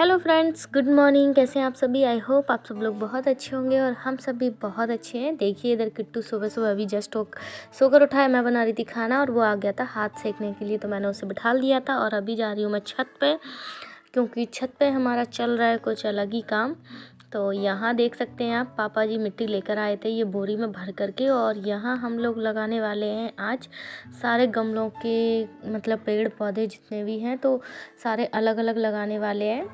Hello friends, good morning. कैसे हैं आप सभी? आई होप आप सब लोग बहुत अच्छे होंगे और हम सब भी बहुत अच्छे हैं। देखिए इधर किट्टू सुबह सुबह अभी जस्ट सोकर उठा है। मैं बना रही थी खाना और वो आ गया था हाथ सेकने के लिए, तो मैंने उसे बिठा दिया था और अभी जा रही हूँ मैं छत पे, क्योंकि छत पे हमारा चल रहा है कुछ अलग ही काम। तो यहाँ देख सकते हैं आप, पापा जी मिट्टी लेकर आए थे ये बोरी में भर करके, और यहाँ हम लोग लगाने वाले हैं आज सारे गमलों के मतलब पेड़ पौधे जितने भी हैं, तो सारे अलग अलग लगाने वाले हैं।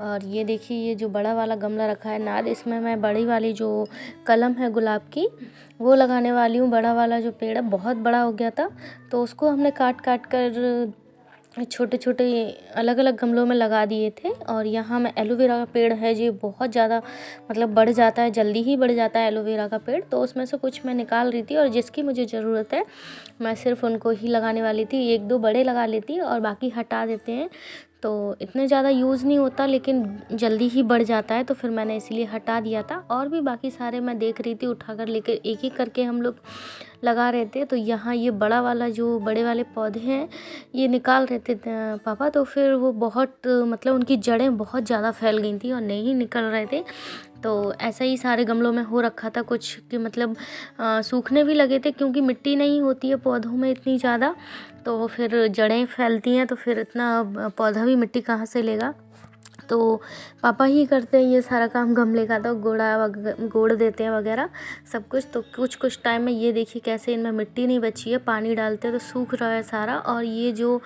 और ये देखिए, ये जो बड़ा वाला गमला रखा है नाद, इसमें मैं बड़ी वाली जो कलम है गुलाब की वो लगाने वाली हूँ। बड़ा वाला जो पेड़ है बहुत बड़ा हो गया था, तो उसको हमने काट काट कर छोटे छोटे अलग अलग गमलों में लगा दिए थे। और यहाँ में एलोवेरा का पेड़ है जो बहुत ज़्यादा मतलब बढ़ जाता है, जल्दी ही बढ़ जाता है एलोवेरा का पेड़, तो उसमें से कुछ मैं निकाल रही थी और जिसकी मुझे ज़रूरत है मैं सिर्फ उनको ही लगाने वाली थी। एक दो बड़े लगा लेती और बाकी हटा देते हैं, तो इतने ज़्यादा यूज़ नहीं होता लेकिन जल्दी ही बढ़ जाता है, तो फिर मैंने इसलिए हटा दिया था। और भी बाकी सारे मैं देख रही थी उठा कर लेकर एक एक करके हम लोग लगा रहे थे। तो यहाँ ये बड़ा वाला जो बड़े वाले पौधे हैं ये निकाल रहे थे पापा, तो फिर वो बहुत मतलब उनकी जड़ें बहुत ज़्यादा फैल गई थी और नहीं निकल रहे थे। तो ऐसा ही सारे गमलों में हो रखा था कुछ कि मतलब सूखने भी लगे थे, क्योंकि मिट्टी नहीं होती है पौधों में इतनी ज़्यादा, तो फिर जड़ें फैलती हैं, तो फिर इतना पौधा भी मिट्टी कहाँ से लेगा। तो पापा ही करते हैं ये सारा काम गमले का, तो गोड़ देते हैं वगैरह सब कुछ। तो कुछ कुछ टाइम में ये देखिए कैसे इनमें मिट्टी नहीं बची है, पानी डालते हैं तो सूख रहा है सारा। और ये जो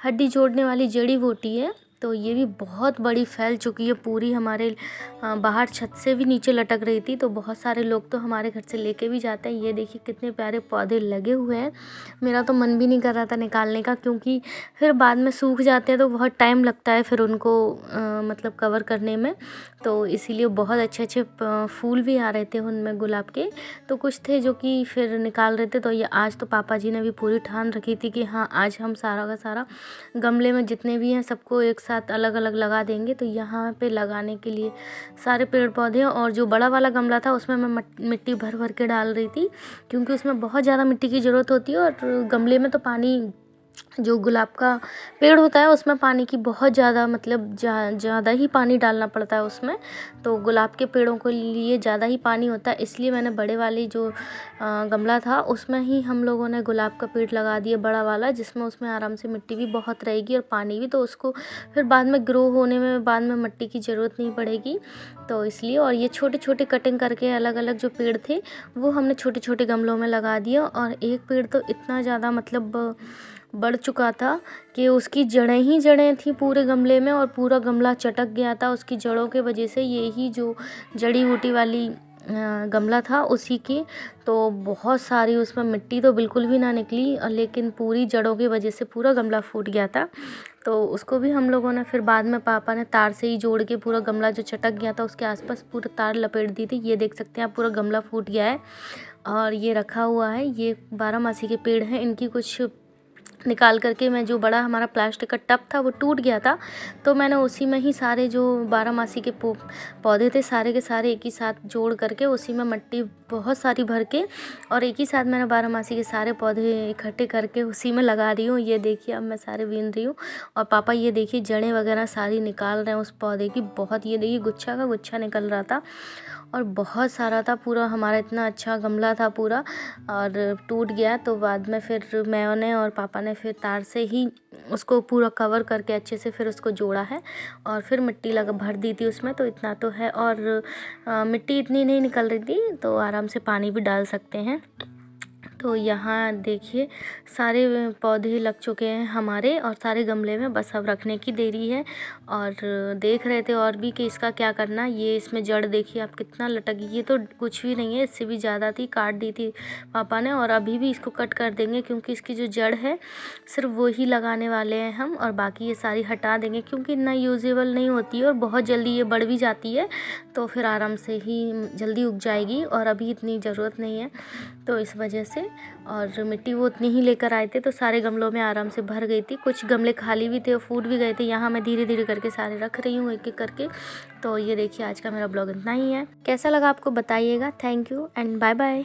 हड्डी जोड़ने वाली जड़ी बूटी है, तो ये भी बहुत बड़ी फैल चुकी है पूरी, हमारे बाहर छत से भी नीचे लटक रही थी। तो बहुत सारे लोग तो हमारे घर से लेके भी जाते हैं। ये देखिए कितने प्यारे पौधे लगे हुए हैं। मेरा तो मन भी नहीं कर रहा था निकालने का, क्योंकि फिर बाद में सूख जाते हैं तो बहुत टाइम लगता है फिर उनको मतलब कवर करने में। तो इसीलिए बहुत अच्छे अच्छे फूल भी आ रहे थे उनमें गुलाब के, तो कुछ थे जो कि फिर निकाल रहे थे। तो ये आज तो पापा जी ने भी पूरी ठान रखी थी कि हाँ आज हम सारा का सारा गमले में जितने भी हैं सबको एक साथ अलग अलग लगा देंगे। तो यहाँ पे लगाने के लिए सारे पेड़ पौधे, और जो बड़ा वाला गमला था उसमें मैं मिट्टी भर भर के डाल रही थी, क्योंकि उसमें बहुत ज़्यादा मिट्टी की ज़रूरत होती है। और गमले में तो पानी, जो गुलाब का पेड़ होता है उसमें पानी की बहुत ज़्यादा मतलब ज़्यादा ही पानी डालना पड़ता है उसमें, तो गुलाब के पेड़ों के लिए ज़्यादा ही पानी होता है। इसलिए मैंने बड़े वाली जो गमला था उसमें ही हम लोगों ने गुलाब का पेड़ लगा दिया बड़ा वाला, जिसमें उसमें आराम से मिट्टी भी बहुत रहेगी और पानी भी, तो उसको फिर बाद में ग्रो होने में बाद में मिट्टी की ज़रूरत नहीं पड़ेगी, तो इसलिए। और ये छोटे छोटे कटिंग करके अलग अलग जो पेड़ थे वो हमने छोटे छोटे गमलों में लगा दिया। और एक पेड़ तो इतना ज़्यादा मतलब बढ़ चुका था कि उसकी जड़ें ही जड़ें थी पूरे गमले में, और पूरा गमला चटक गया था उसकी जड़ों के वजह से। यही जो जड़ी बूटी वाली गमला था उसी की, तो बहुत सारी उसमें मिट्टी तो बिल्कुल भी ना निकली, लेकिन पूरी जड़ों की वजह से पूरा गमला फूट गया था। तो उसको भी हम लोगों ने फिर बाद में पापा ने तार से ही जोड़ के पूरा गमला जो चटक गया था उसके आसपास पूरा तार लपेट दी थी। ये देख सकते हैं आप, पूरा गमला फूट गया है और ये रखा हुआ है। ये 12 मासी के पेड़ हैं, इनकी कुछ निकाल करके मैं, जो बड़ा हमारा प्लास्टिक का टब था वो टूट गया था, तो मैंने उसी में ही सारे जो 12 मासी के पौधे थे सारे के सारे एक ही साथ जोड़ करके उसी में मिट्टी बहुत सारी भर के, और एक ही साथ मैंने 12 मासी के सारे पौधे इकट्ठे करके उसी में लगा रही हूँ। ये देखिए अब मैं सारे बीन रही हूँ, और पापा ये देखिए जड़ें वगैरह सारी निकाल रहे हैं उस पौधे की। बहुत, ये देखिए गुच्छा का गुच्छा निकल रहा था और बहुत सारा था। पूरा हमारा इतना अच्छा गमला था पूरा, और टूट गया। तो बाद में फिर मैंने और पापा ने फिर तार से ही उसको पूरा कवर करके अच्छे से फिर उसको जोड़ा है, और फिर मिट्टी लगा भर दी थी उसमें। तो इतना तो है, और मिट्टी इतनी नहीं निकल रही थी, तो आराम से पानी भी डाल सकते हैं। तो यहाँ देखिए सारे पौधे लग चुके हैं हमारे, और सारे गमले में, बस अब रखने की देरी है। और देख रहे थे और भी कि इसका क्या करना। ये इसमें जड़ देखिए आप कितना लटक, ये तो कुछ भी नहीं है, इससे भी ज़्यादा थी, काट दी थी पापा ने, और अभी भी इसको कट कर देंगे, क्योंकि इसकी जो जड़ है सिर्फ वो ही लगाने वाले हैं हम, और बाकी ये सारी हटा देंगे, क्योंकि इतना यूजेबल नहीं होती है और बहुत जल्दी ये बढ़ भी जाती है, तो फिर आराम से ही जल्दी उग जाएगी, और अभी इतनी ज़रूरत नहीं है, तो इस वजह से। और मिट्टी वो उतनी ही लेकर आए थे, तो सारे गमलों में आराम से भर गई थी। कुछ गमले खाली भी थे और फूट भी गए थे। यहाँ मैं धीरे धीरे करके सारे रख रही हूँ एक एक करके। तो ये देखिए आज का मेरा ब्लॉग इतना ही है। कैसा लगा आपको बताइएगा। Thank you and bye bye.